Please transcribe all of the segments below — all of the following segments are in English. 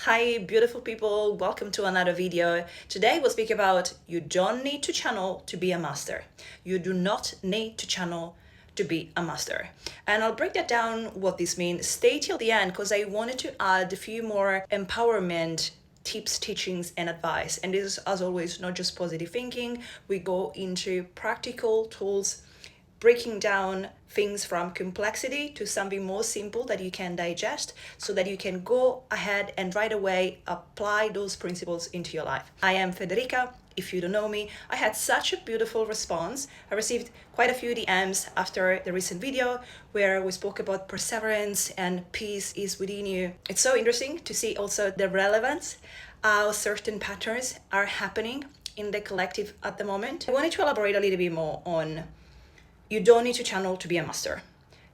Hi beautiful people, welcome to another video. Today we'll speak about you don't need to channel to be a master. You do not need to channel to be a master. And I'll break that down what this means. Stay till the end because I wanted to add a few more empowerment tips, teachings, and advice. And this is, as always, not just positive thinking. We go into practical tools, breaking down things from complexity to something more simple that you can digest so that you can go ahead and right away apply those principles into your life. I am Federica. If you don't know me, I had such a beautiful response. I received quite a few DMs after the recent video where we spoke about perseverance and peace is within you. It's so interesting to see also the relevance, how certain patterns are happening in the collective at the moment. I wanted to elaborate a little bit more on you don't need to channel to be a master.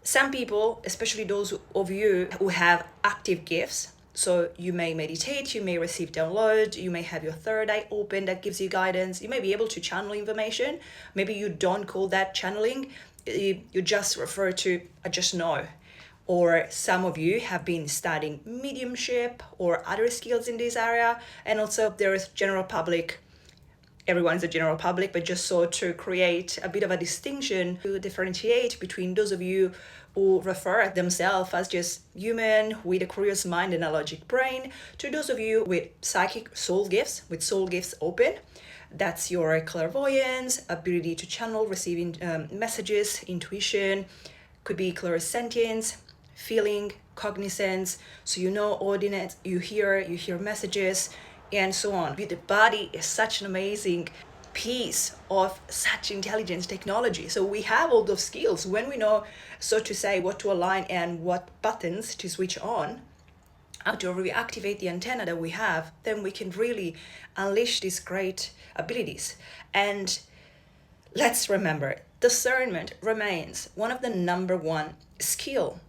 Some people, especially those of you who have active gifts, so you may meditate, you may receive download, you may have your third eye open that gives you guidance, you may be able to channel information. Maybe you don't call that channeling, you just refer to I just know. Or some of you have been studying mediumship or other skills in this area, and also there is general public. Everyone's a general public, but just so to create a bit of a distinction to differentiate between those of you who refer themselves as just human with a curious mind and a logic brain to those of you with psychic soul gifts, with soul gifts open. That's your clairvoyance, ability to channel, receiving messages, intuition, could be clairsentience, feeling, cognizance, so you know ordinate, you hear messages, and so on. The body is such an amazing piece of such intelligence technology. So we have all those skills. When we know, so to say, what to align and what buttons to switch on, how to reactivate the antenna that we have, then we can really unleash these great abilities. And let's remember, discernment remains one of the number one skill.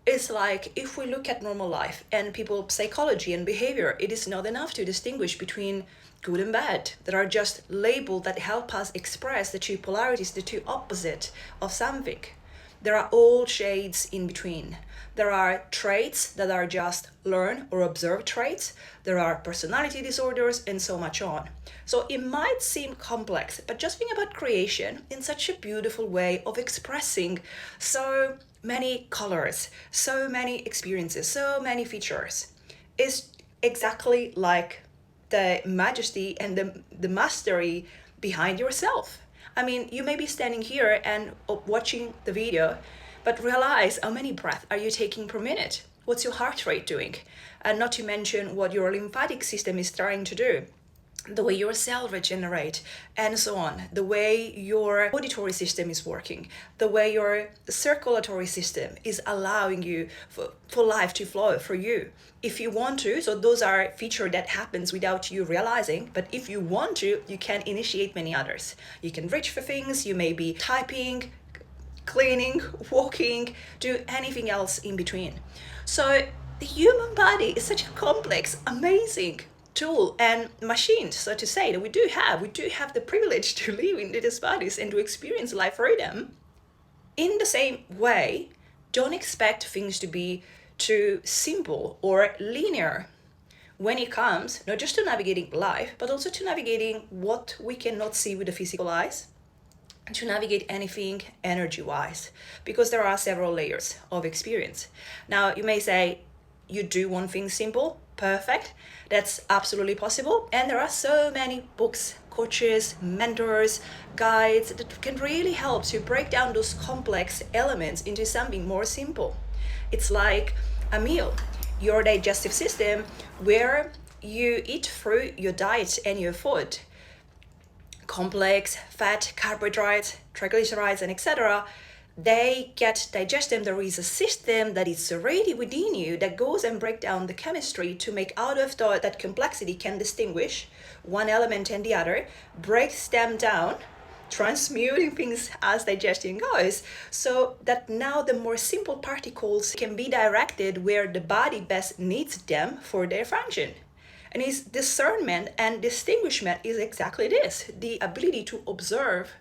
It's like if we look at normal life and people's psychology and behavior, it is not enough to distinguish between good and bad. There are just labels that help us express the two polarities, the two opposites of something. There are all shades in between. There are traits that are just learn or observe traits. There are personality disorders and so much on. So it might seem complex, but just think about creation in such a beautiful way of expressing so many colors, so many experiences, so many features. It's exactly like the majesty and the mastery behind yourself. I mean, you may be standing here and watching the video, but realize how many breaths are you taking per minute? What's your heart rate doing? And not to mention what your lymphatic system is trying to do, the way your cells regenerate, and so on, the way your auditory system is working, the way your circulatory system is allowing you for life to flow for you. If you want to, so those are features that happens without you realizing, but if you want to, you can initiate many others. You can reach for things, you may be typing, cleaning, walking, do anything else in between. So the human body is such a complex, amazing tool and machine, so to say, that we do have the privilege to live in these bodies and to experience life freedom. In the same way, don't expect things to be too simple or linear when it comes not just to navigating life, but also to navigating what we cannot see with the physical eyes, to navigate anything energy-wise, because there are several layers of experience. Now, you may say, you do want things simple. Perfect. That's absolutely possible. And there are so many books, coaches, mentors, guides that can really help to break down those complex elements into something more simple. It's like a meal, your digestive system, where you eat through your diet and your food. Complex fat, carbohydrates, triglycerides, and etc. They get digested. There is a system that is already within you that goes and break down the chemistry to make out of that complexity can distinguish one element and the other, breaks them down, transmuting things as digestion goes, so that now the more simple particles can be directed where the body best needs them for their function. And his discernment and distinguishment is exactly this, the ability to observe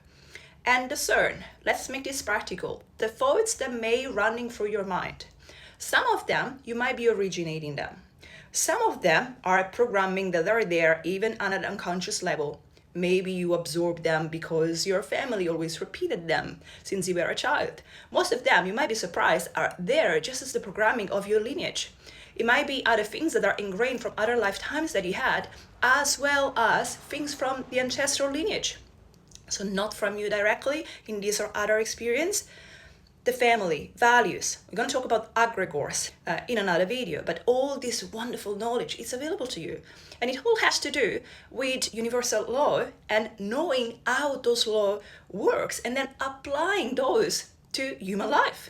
and discern. Let's make this practical. The thoughts that may running through your mind. Some of them, you might be originating them. Some of them are programming that are there even on an unconscious level. Maybe you absorb them because your family always repeated them since you were a child. Most of them, you might be surprised, are there just as the programming of your lineage. It might be other things that are ingrained from other lifetimes that you had, as well as things from the ancestral lineage. So not from you directly in this or other experience. The family, values. We're going to talk about egregores in another video, but all this wonderful knowledge is available to you. And it all has to do with universal law and knowing how those law works and then applying those to human life.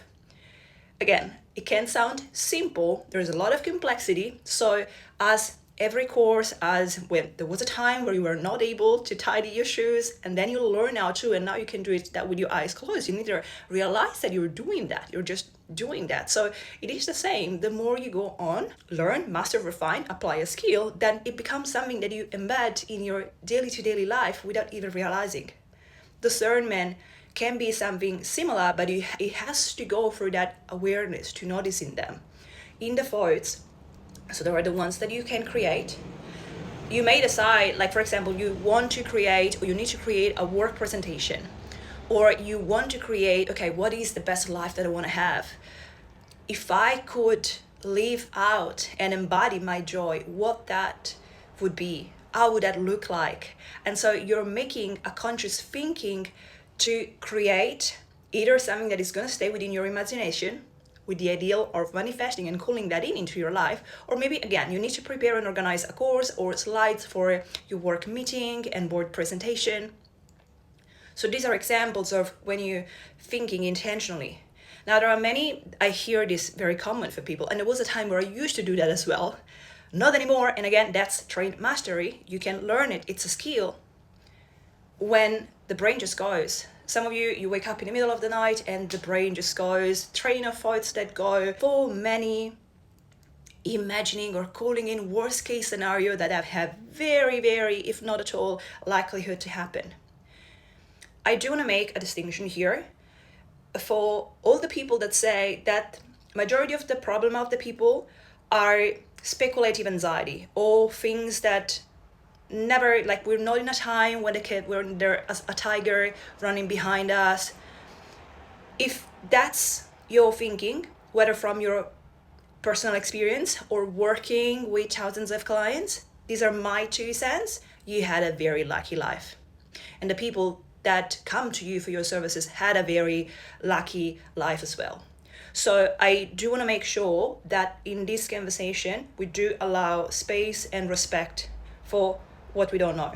Again, it can sound simple. There's a lot of complexity. So as every course, as when there was a time where you were not able to tidy your shoes, and then you learn how to, and now you can do it that with your eyes closed. You need to realize that you're doing that. You're just doing that. So it is the same. The more you go on, learn, master, refine, apply a skill, then it becomes something that you embed in your daily to daily life without even realizing. Discernment can be something similar, but it has to go through that awareness to noticing them. In the thoughts, so there are the ones that you can create. You may decide, like for example, you want to create or you need to create a work presentation, or you want to create, okay, what is the best life that I want to have? If I could live out and embody my joy, what that would be, how would that look like? And so you're making a conscious thinking to create either something that is going to stay within your imagination with the ideal of manifesting and calling that into your life, or maybe again you need to prepare and organize a course or slides for your work meeting and board presentation. So these are examples of when you're thinking intentionally. Now there are many, I hear this very common for people, and there was a time where I used to do that as well. Not anymore, and again that's trained mastery. You can learn it, it's a skill. When the brain just goes. Some of you wake up in the middle of the night and the brain just goes, train of thoughts that go for many, imagining or calling in worst case scenario that have very, very, if not at all, likelihood to happen. I do want to make a distinction here for all the people that say that majority of the problem of the people are speculative anxiety or things that never, like we're not in a time when there's a tiger running behind us. If that's your thinking, whether from your personal experience or working with thousands of clients, these are my 2 cents, you had a very lucky life. And the people that come to you for your services had a very lucky life as well. So I do want to make sure that in this conversation, we do allow space and respect for what we don't know.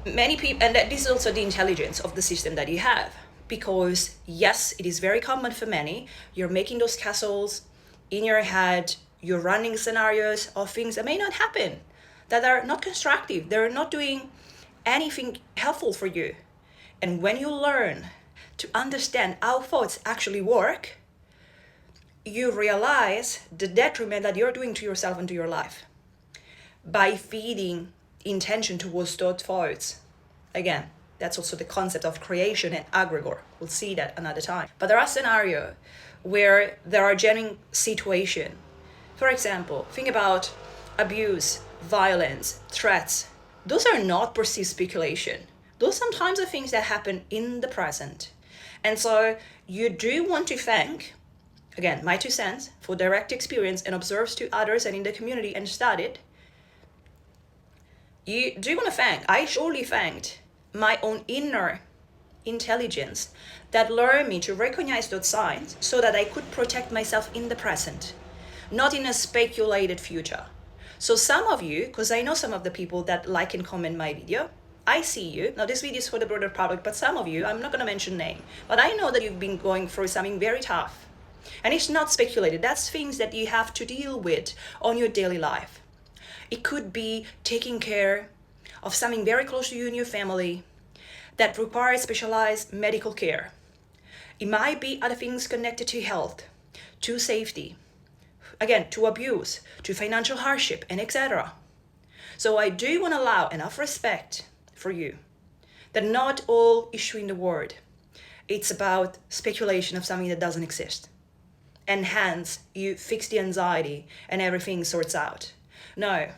Many people, and this is also the intelligence of the system that you have, because yes, it is very common for many. You're making those castles in your head, you're running scenarios of things that may not happen, that are not constructive, they're not doing anything helpful for you. And when you learn to understand how thoughts actually work, you realize the detriment that you're doing to yourself and to your life by feeding intention towards those thoughts. Again, that's also the concept of creation and egregore. We'll see that another time. But there are scenarios where there are genuine situations. For example, think about abuse, violence, threats. Those are not perceived speculation. Those sometimes are things that happen in the present. And so you do want to thank, again, my 2 cents, for direct experience and observes to others and in the community and studied. You do want to thank, I surely thanked my own inner intelligence that learned me to recognize those signs so that I could protect myself in the present, not in a speculated future. So some of you, because I know some of the people that like and comment my video, I see you. Now this video is for the broader public, but some of you, I'm not going to mention name, but I know that you've been going through something very tough. And it's not speculated. That's things that you have to deal with on your daily life. It could be taking care of something very close to you and your family that requires specialized medical care. It might be other things connected to health, to safety, again, to abuse, to financial hardship, and etc. So I do want to allow enough respect for you that not all issue in the world, it's about speculation of something that doesn't exist. enhance, you fix the anxiety and everything sorts out. No.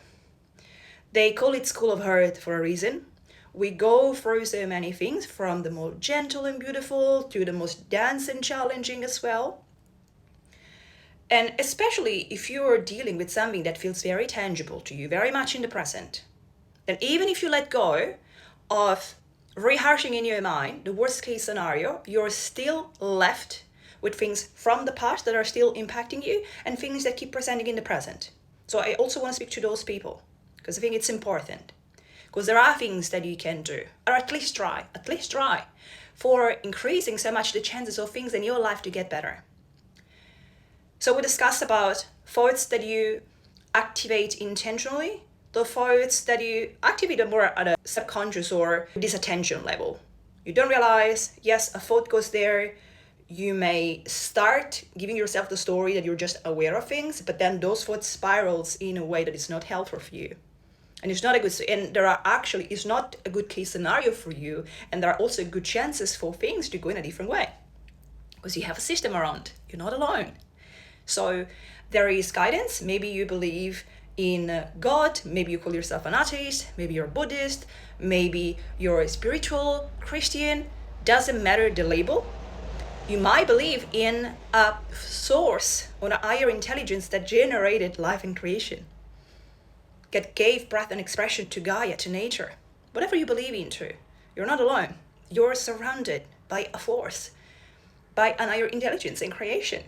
They call it School of Heart for a reason. We go through so many things, from the more gentle and beautiful to the most dense and challenging as well. And especially if you're dealing with something that feels very tangible to you, very much in the present, then even if you let go of rehearsing in your mind the worst case scenario, you're still left with things from the past that are still impacting you and things that keep presenting in the present. So I also want to speak to those people, because I think it's important. Because there are things that you can do, or at least try, for increasing so much the chances of things in your life to get better. So we discussed about thoughts that you activate intentionally, the thoughts that you activate more at a subconscious or disattention level. You don't realize, yes, a thought goes there. You may start giving yourself the story that you're just aware of things, but then those thoughts spirals in a way that is not helpful for you. And it's not a good, and it's not a good case scenario for you. And there are also good chances for things to go in a different way, because you have a system around. You're not alone. So there is guidance. Maybe you believe in God. Maybe you call yourself an atheist. Maybe you're Buddhist. Maybe you're a spiritual Christian. Doesn't matter the label. You might believe in a source or a higher intelligence that generated life and creation, that gave breath and expression to Gaia, to nature. Whatever you believe into, you're not alone. You're surrounded by a force, by an higher intelligence in creation.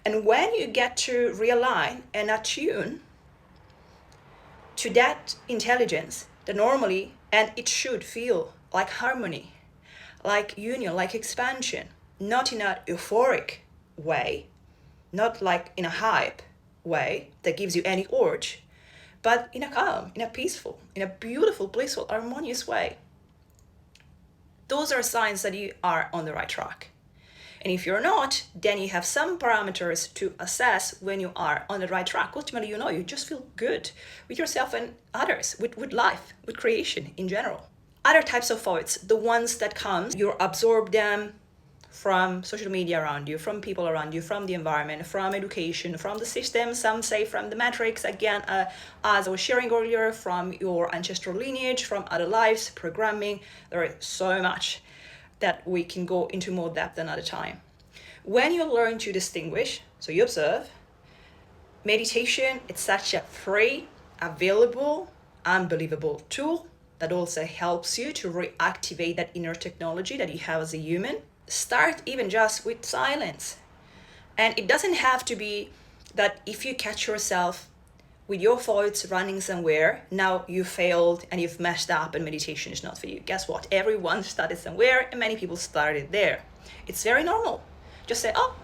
And when you get to realign and attune to that intelligence, that normally, and it should feel like harmony, like union, like expansion, not in a euphoric way, not like in a hype way that gives you any urge, but in a calm, in a peaceful, in a beautiful, blissful, harmonious way. Those are signs that you are on the right track. And if you're not, then you have some parameters to assess when you are on the right track. Ultimately, you just feel good with yourself and others, with life, with creation in general. Other types of thoughts, the ones that come, you absorb them from social media around you, from people around you, from the environment, from education, from the system, some say from the matrix, again, as I was sharing earlier, from your ancestral lineage, from other lives, programming. There is so much that we can go into more depth another time. When you learn to distinguish, so you observe, meditation, it's such a free, available, unbelievable tool that also helps you to reactivate that inner technology that you have as a human. Start even just with silence. And it doesn't have to be that if you catch yourself with your thoughts running somewhere, now you failed and you've messed up and meditation is not for you. Guess what? Everyone started somewhere and many people started there. It's very normal. Just say, oh,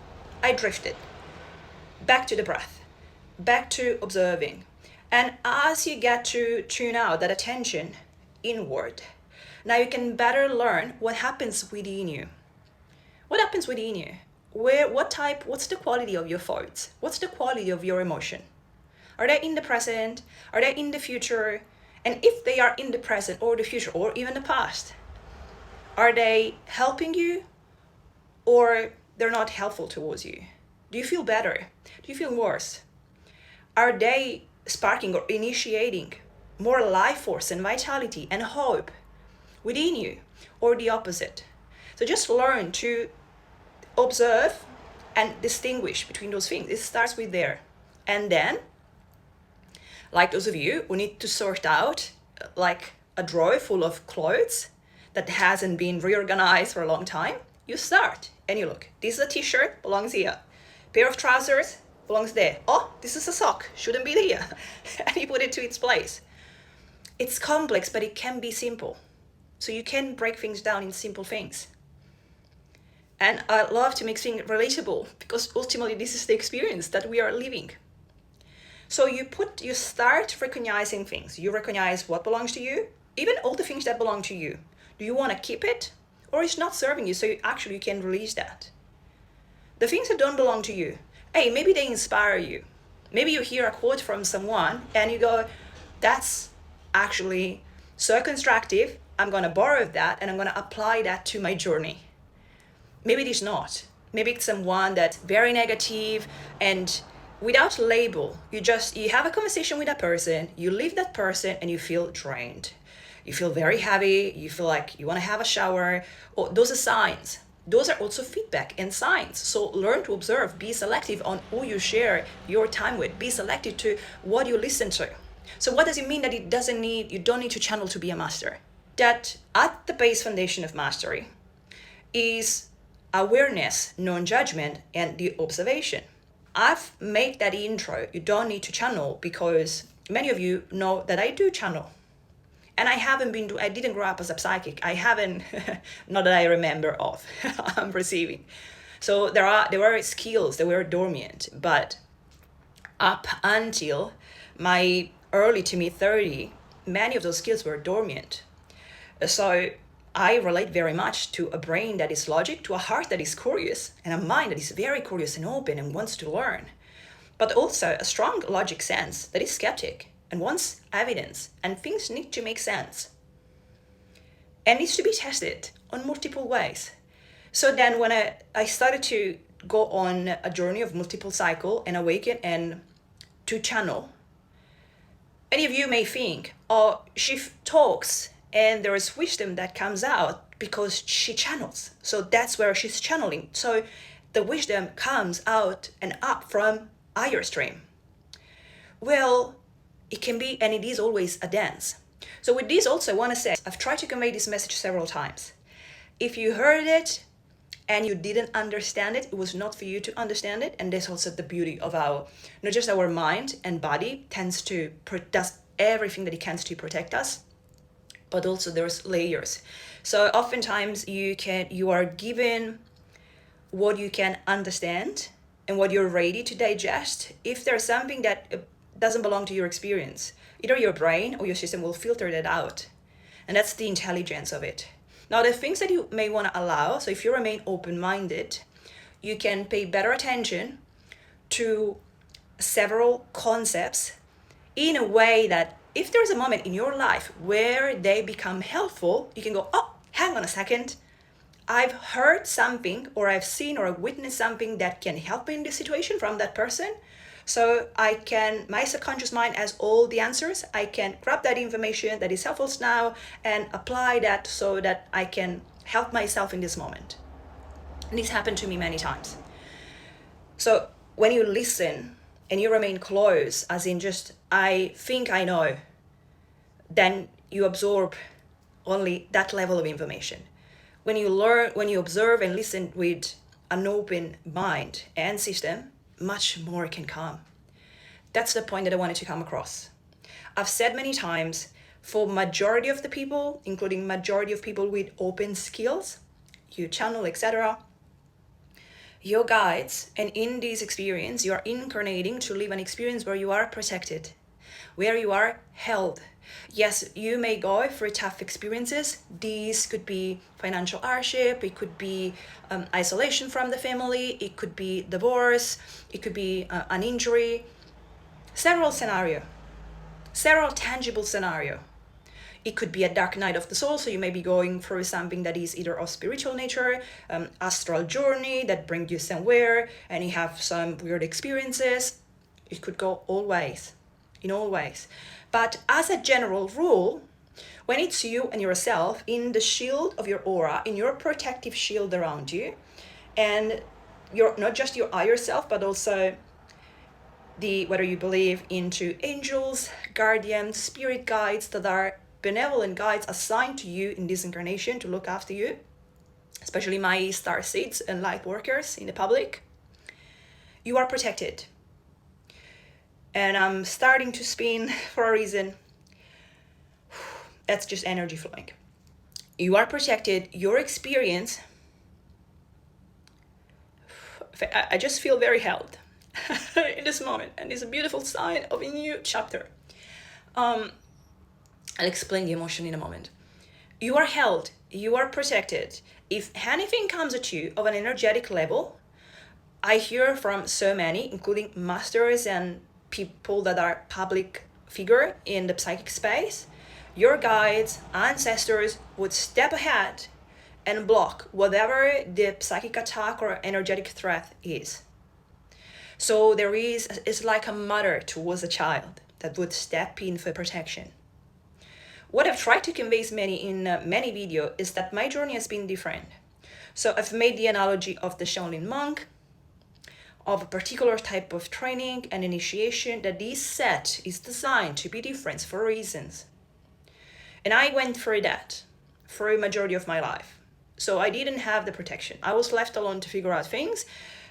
I drifted. Back to the breath, back to observing. And as you get to tune out that attention inward, now you can better learn what happens within you. What happens within you? What's the quality of your thoughts? What's the quality of your emotion? Are they in the present? Are they in the future? And if they are in the present or the future or even the past, are they helping you or they're not helpful towards you? Do you feel better? Do you feel worse? Are they sparking or initiating more life force and vitality and hope within you or the opposite? So just learn to observe and distinguish between those things. It starts with there. And then, like those of you who need to sort out like a drawer full of clothes that hasn't been reorganized for a long time, you start and you look. This is a t-shirt, belongs here. Pair of trousers, belongs there. Oh, this is a sock, shouldn't be there. And you put it to its place. It's complex, but it can be simple. So you can break things down in simple things. And I love to make things relatable because ultimately this is the experience that we are living. So you start recognizing things. You recognize what belongs to you, even all the things that belong to you. Do you want to keep it or it's not serving you? So you can release that. The things that don't belong to you, hey, maybe they inspire you. Maybe you hear a quote from someone and you go, that's actually so constructive. I'm going to borrow that and I'm going to apply that to my journey. Maybe it is not. maybe it's someone that's very negative, and without label, you have a conversation with that person, you leave that person and you feel drained. You feel very heavy, you feel like you want to have a shower. Or those are signs. Those are also feedback and signs. So learn to observe, be selective on who you share your time with, be selective to what you listen to. So what does it mean that you don't need to channel to be a master? That at the base foundation of mastery is awareness, non-judgment, and the observation. I've made that intro, you don't need to channel, because many of you know that I do channel. And I didn't grow up as a psychic. I haven't, not that I remember of, I'm receiving. So there were skills that were dormant, but up until my early to mid 30, many of those skills were dormant. So I relate very much to a brain that is logic, to a heart that is curious, and a mind that is very curious and open and wants to learn. But also a strong logic sense that is skeptic and wants evidence, and things need to make sense. And needs to be tested on multiple ways. So then when I started to go on a journey of multiple cycle and awaken and to channel, many of you may think, oh, she talks and there is wisdom that comes out because she channels. So that's where she's channeling. So the wisdom comes out and up from higher stream. Well, it can be, and it is always a dance. So with this also I want to say, I've tried to convey this message several times. If you heard it and you didn't understand it, it was not for you to understand it. And that's also the beauty of not just our mind and body does everything that it can to protect us, but also there's layers. So oftentimes you are given what you can understand and what you're ready to digest. If there's something that doesn't belong to your experience, either your brain or your system will filter that out. And that's the intelligence of it. Now, the things that you may want to allow, so if you remain open-minded, you can pay better attention to several concepts in a way that if there's a moment in your life where they become helpful, you can go, oh, hang on a second. I've heard something, or I've seen or witnessed something that can help me in this situation from that person. So my subconscious mind has all the answers. I can grab that information that is helpful now and apply that so that I can help myself in this moment. And this happened to me many times. So when you listen and you remain close, as in just, I think I know, then you absorb only that level of information. When you observe and listen with an open mind and system, much more can come. That's the point that I wanted to come across. I've said many times, for majority of the people, including majority of people with open skills, you channel, etc., your guides, and in this experience, you are incarnating to live an experience where you are protected, where you are held. Yes, you may go through tough experiences. These could be financial hardship, it could be isolation from the family, it could be divorce, it could be an injury, several tangible scenario. It could be a dark night of the soul, so you may be going through something that is either of spiritual nature, astral journey that brings you somewhere, and you have some weird experiences. It could go in all ways. But as a general rule, when it's you and yourself in the shield of your aura, in your protective shield around you, and you're not just your higher self, but also whether you believe into angels, guardians, spirit guides that are benevolent guides assigned to you in this incarnation to look after you, especially my starseeds and light workers in the public, you are protected. And I'm starting to spin for a reason. That's just energy flowing. You are protected. Your experience, I just feel very held in this moment. And it's a beautiful sign of a new chapter. I'll explain the emotion in a moment. You are held. You are protected. If anything comes at you of an energetic level, I hear from so many, including masters and people that are public figure in the psychic space, your guides, ancestors would step ahead and block whatever the psychic attack or energetic threat is. So there is, it's like a mother towards a child that would step in for protection. What I've tried to convey in many videos is that my journey has been different. So I've made the analogy of the Shaolin monk, of a particular type of training and initiation, that this set is designed to be different for reasons. And I went through that for a majority of my life. So I didn't have the protection. I was left alone to figure out things,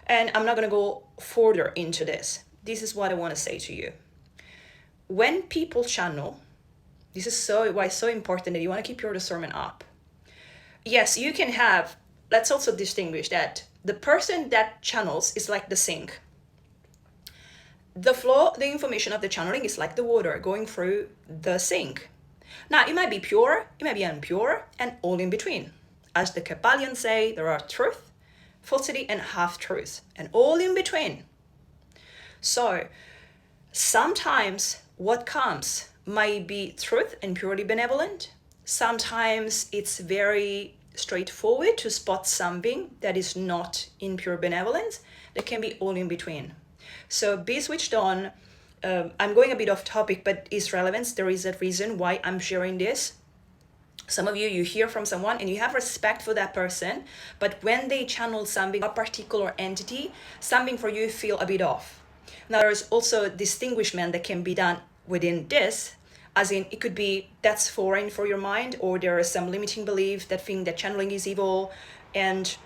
and I'm not going to go further into this. This is what I want to say to you. When people channel, this is why it's so important that you want to keep your discernment up. Yes, you can have, let's also distinguish that the person that channels is like the sink. The flow, the information of the channeling is like the water going through the sink. Now, it might be pure, it might be impure, and all in between. As the Kabbalians say, there are truth, falsity, and half-truth, and all in between. So, sometimes what comes might be truth and purely benevolent. Sometimes it's very straightforward to spot something that is not in pure benevolence. That can be all in between. So be switched on. I'm going a bit off topic, but it's relevant. There is a reason why I'm sharing this. Some of you hear from someone and you have respect for that person, but when they channel something, a particular entity, something for you feel a bit off. Now there's also distinguishment that can be done within this, as in it could be that's foreign for your mind, or there is some limiting belief that think that channeling is evil, and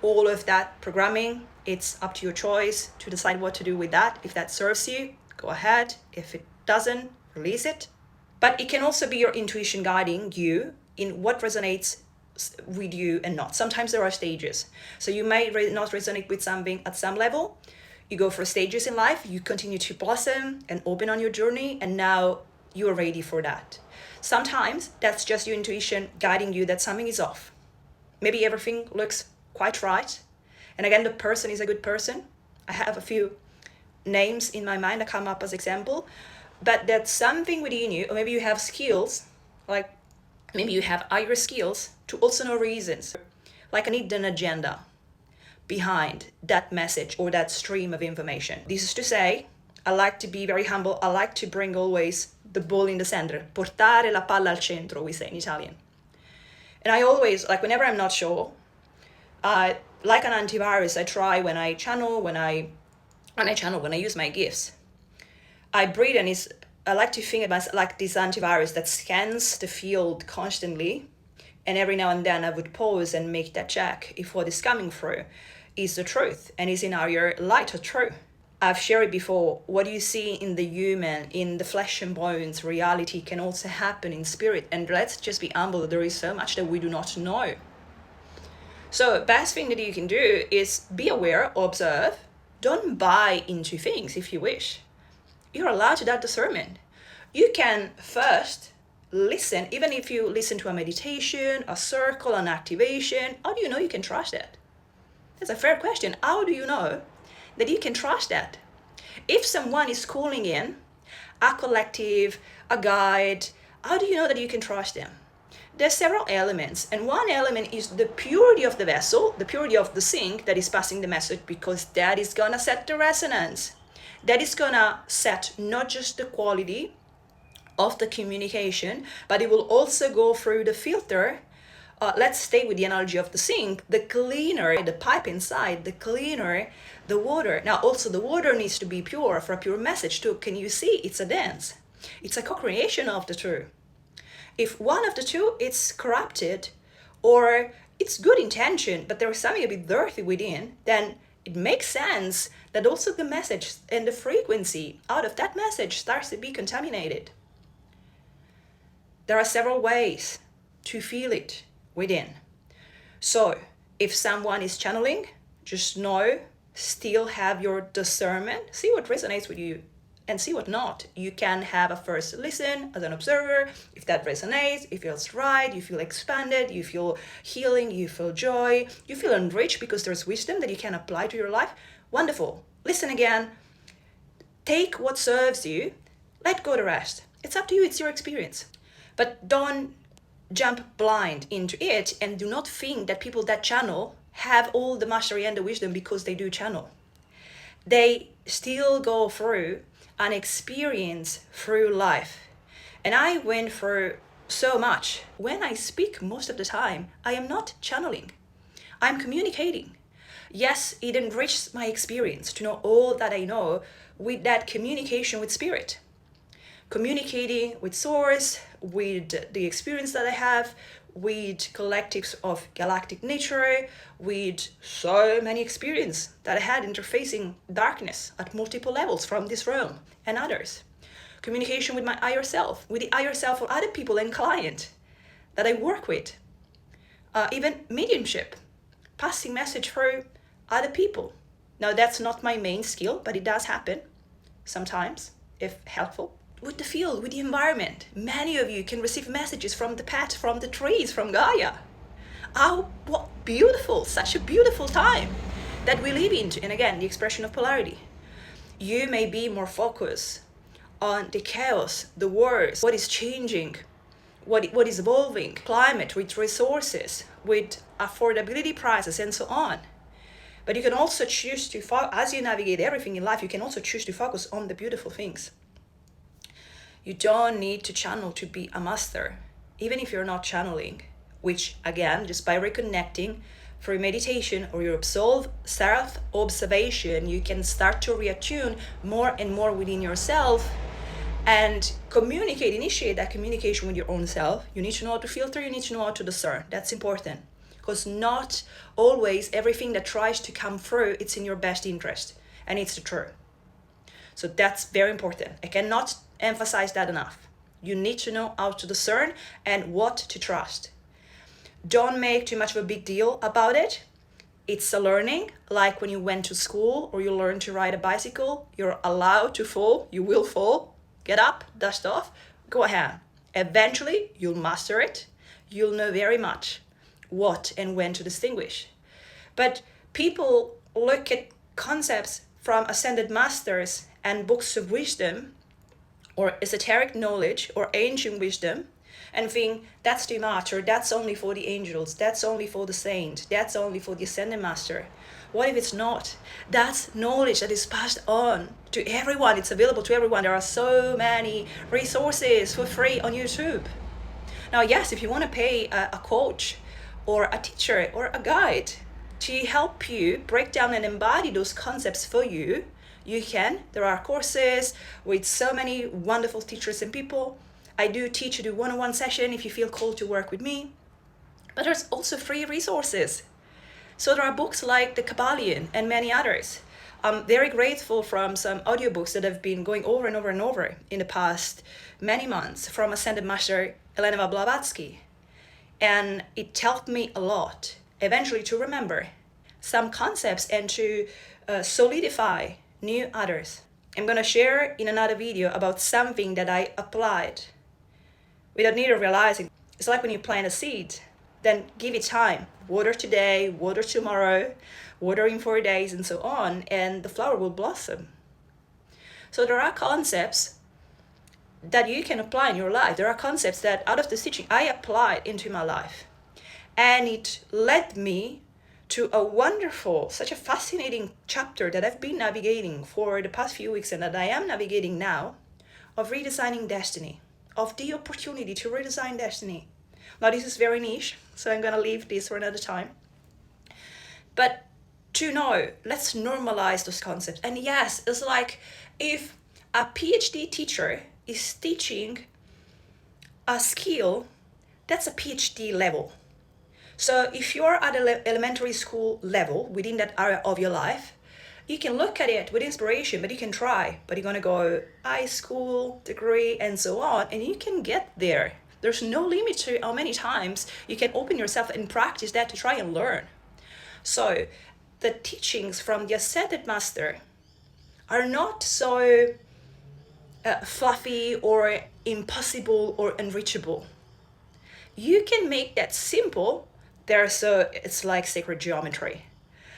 all of that programming, it's up to your choice to decide what to do with that. If that serves you, go ahead. If it doesn't, release it. But it can also be your intuition guiding you in what resonates with you and not. Sometimes there are stages. So you may not resonate with something at some level. You go for stages in life, you continue to blossom and open on your journey, and now you are ready for that. Sometimes that's just your intuition guiding you that something is off. Maybe everything looks quite right. And again, the person is a good person. I have a few names in my mind that come up as example, but that's something within you, or maybe you have skills, like maybe you have higher skills to also know reasons. Like I need an agenda behind that message or that stream of information. This is to say, I like to be very humble. I like to bring always the ball in the center. Portare la palla al centro, we say in Italian. And I always, like whenever I'm not sure, like an antivirus, I try when I use my gifts. I breathe, and I like to think of myself like this antivirus that scans the field constantly. And every now and then I would pause and make that check if what is coming through is the truth and is in our light or true. I've shared it before, what you see in the human, in the flesh and bones, reality can also happen in spirit. And let's just be humble, there is so much that we do not know. So best thing that you can do is be aware, observe, don't buy into things if you wish. You're allowed to that discernment. You can first listen, even if you listen to a meditation, a circle, an activation, how do you know you can trust that? That's a fair question. How do you know that you can trust that? If someone is calling in a collective, a guide, how do you know that you can trust them? There's several elements, and one element is the purity of the vessel, the purity of the sink that is passing the message, because that is gonna set the resonance. That is gonna set not just the quality of the communication, but it will also go through the filter. Let's stay with the analogy of the sink. The cleaner the pipe inside, the cleaner the water. Now also the water needs to be pure for a pure message too. Can you see? It's a dance. It's a co-creation of the two. If one of the two is corrupted, or it's good intention, but there is something a bit dirty within, then it makes sense that also the message and the frequency out of that message starts to be contaminated. There are several ways to feel it within. So if someone is channeling, just know, still have your discernment, see what resonates with you and see what not. You can have a first listen as an observer. If that resonates, it feels right, you feel expanded, you feel healing, you feel joy, you feel enriched because there's wisdom that you can apply to your life. Wonderful. Listen again. Take what serves you. Let go the rest. It's up to you. It's your experience. But don't jump blind into it and do not think that people that channel have all the mastery and the wisdom because they do channel. They still go through an experience through life. And I went through so much. When I speak most of the time, I am not channeling. I'm communicating. Yes, it enriches my experience to know all that I know with that communication with spirit. Communicating with source, with the experience that I have, with collectives of galactic nature, with so many experience that I had interfacing darkness at multiple levels from this realm and others. Communication with my higher self, with the higher self of other people and client that I work with. Even mediumship, passing message through other people. Now that's not my main skill, but it does happen sometimes, if helpful. With the field, with the environment, many of you can receive messages from the pet, from the trees, from Gaia. Oh, what beautiful, such a beautiful time that we live into. And again, the expression of polarity. You may be more focused on the chaos, the wars, what is changing, what is evolving, climate with resources, with affordability prices and so on. But you can also choose to, as you navigate everything in life, you can also choose to focus on the beautiful things. You don't need to channel to be a master, even if you're not channeling, which again, just by reconnecting through meditation or your self-observation, you can start to reattune more and more within yourself and communicate, initiate that communication with your own self. You need to know how to filter, you need to know how to discern. That's important, because not always everything that tries to come through, it's in your best interest, and it's the truth. So that's very important. I cannot emphasize that enough. You need to know how to discern and what to trust. Don't make too much of a big deal about it. It's a learning, like when you went to school or you learned to ride a bicycle. You're allowed to fall, you will fall. Get up, dust off, go ahead. Eventually, you'll master it. You'll know very much what and when to distinguish. But people look at concepts from ascended masters and books of wisdom or esoteric knowledge or ancient wisdom and think that's too much, or that's only for the angels, that's only for the saint, that's only for the ascended master. What if it's not? That's knowledge that is passed on to everyone. It's available to everyone. There are so many resources for free on YouTube. Now, yes, if you want to pay a coach or a teacher or a guide to help you break down and embody those concepts for you, you can. There are courses with so many wonderful teachers and people. I do teach you do one-on-one session if you feel called to work with me. But there's also free resources. So there are books like The Kabbalion and many others. I'm very grateful from some audiobooks that have been going over and over and over in the past many months from Ascended Master Elena Blavatsky. And it helped me a lot eventually to remember some concepts and to solidify new others. I'm going to share in another video about something that I applied without need of realizing. It's like when you plant a seed, then give it time. Water today, water tomorrow, water in 4 days, and so on, and the flower will blossom. So there are concepts that you can apply in your life. There are concepts that out of the teaching I applied into my life. And it led me to a wonderful, such a fascinating chapter that I've been navigating for the past few weeks and that I am navigating now, of redesigning destiny, of the opportunity to redesign destiny. Now this is very niche, so I'm going to leave this for another time. But to know, let's normalize those concepts. And yes, it's like if a PhD teacher is teaching a skill, that's a PhD level. So if you're at an elementary school level within that area of your life, you can look at it with inspiration, but you can try. But you're going to go high school, degree, and so on, and you can get there. There's no limit to how many times you can open yourself and practice that to try and learn. So the teachings from the Ascended Master are not so fluffy or impossible or unreachable. You can make that simple. It's like sacred geometry.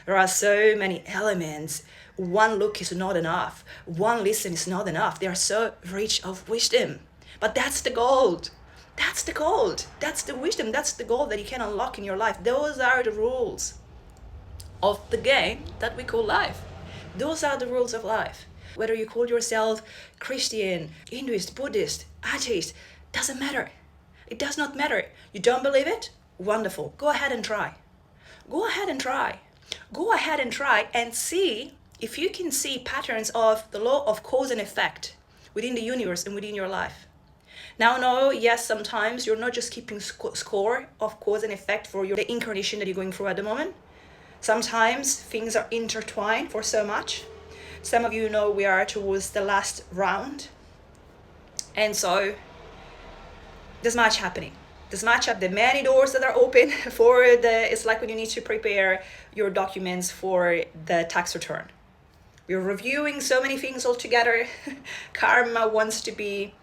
There are so many elements. One look is not enough. One listen is not enough. They are so rich of wisdom. But that's the gold. That's the gold. That's the wisdom. That's the gold that you can unlock in your life. Those are the rules of the game that we call life. Those are the rules of life. Whether you call yourself Christian, Hinduist, Buddhist, atheist, doesn't matter. It does not matter. You don't believe it? Wonderful. Go ahead and try. Go ahead and try. Go ahead and try and see if you can see patterns of the law of cause and effect within the universe and within your life. Now, no, yes, sometimes you're not just keeping score of cause and effect for the incarnation that you're going through at the moment. Sometimes things are intertwined for so much. Some of you know we are towards the last round. And so there's much happening. There's much up. There are many doors that are open for it's like when you need to prepare your documents for the tax return. We're reviewing so many things all together. Karma wants to be,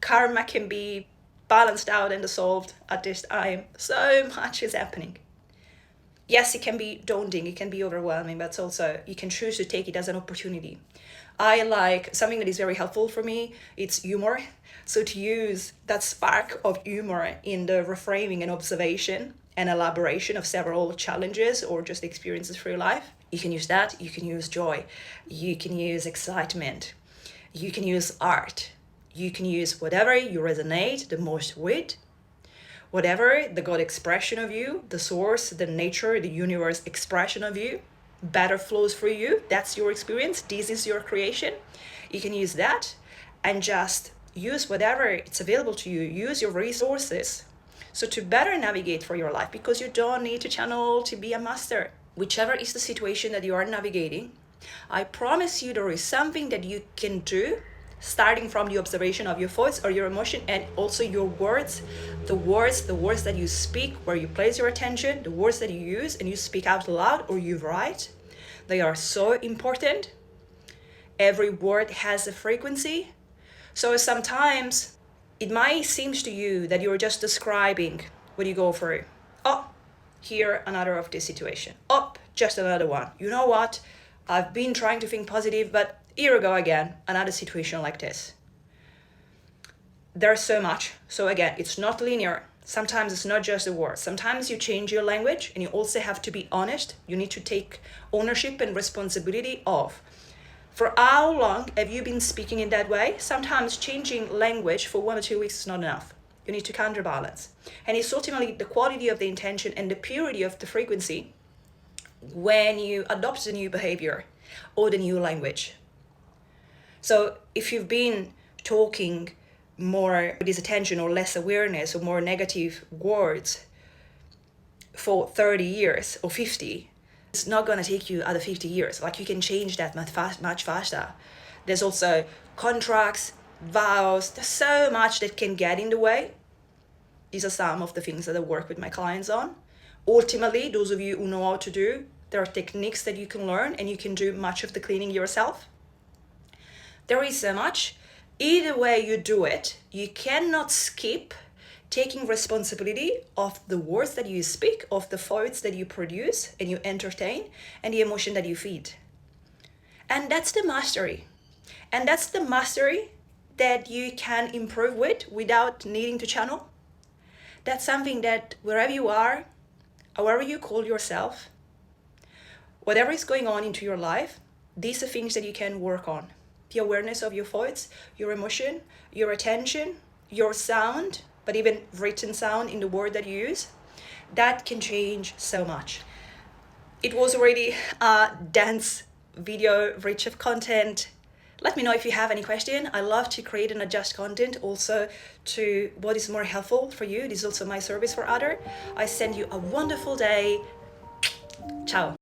karma can be balanced out and dissolved at this time. So much is happening. Yes, it can be daunting, it can be overwhelming, but also you can choose to take it as an opportunity. I like something that is very helpful for me, it's humor. So to use that spark of humor in the reframing and observation and elaboration of several challenges or just experiences through life, you can use that, you can use joy, you can use excitement, you can use art, you can use whatever you resonate the most with. Whatever the God expression of you, the source, the nature, the universe expression of you, better flows through you. That's your experience. This is your creation. You can use that and just use whatever it's available to you. Use your resources. So to better navigate for your life, because you don't need to channel to be a master. Whichever is the situation that you are navigating, I promise you there is something that you can do starting from the observation of your thoughts or your emotion and also your words, the words that you speak, where you place your attention, the words that you use and you speak out loud or you write. They are so important. Every word has a frequency. So sometimes it might seem to you that you're just describing what you go through. Oh, here another of this situation. Oh, just another one. You know what? I've been trying to think positive, but here we go again, another situation like this. There's so much. So again, it's not linear. Sometimes it's not just a word. Sometimes you change your language and you also have to be honest. You need to take ownership and responsibility of. For how long have you been speaking in that way? Sometimes changing language for 1 or 2 weeks is not enough. You need to counterbalance. And it's ultimately the quality of the intention and the purity of the frequency when you adopt the new behavior or the new language. So if you've been talking more with this attention or less awareness or more negative words for 30 years or 50, it's not going to take you other 50 years. Like you can change that much faster. There's also contracts, vows, there's so much that can get in the way. These are some of the things that I work with my clients on. Ultimately, those of you who know how to do, there are techniques that you can learn and you can do much of the cleaning yourself. There is so much. Either way you do it, you cannot skip taking responsibility of the words that you speak, of the thoughts that you produce and you entertain, and the emotion that you feed. And that's the mastery. And that's the mastery that you can improve with without needing to channel. That's something that wherever you are, however you call yourself, whatever is going on into your life, these are things that you can work on. The awareness of your thoughts, your emotion, your attention, your sound, but even written sound in the word that you use, that can change so much. It was already a dense video, rich of content. Let me know if you have any question. I love to create and adjust content also to what is more helpful for you. This is also my service for others. I send you a wonderful day. Ciao.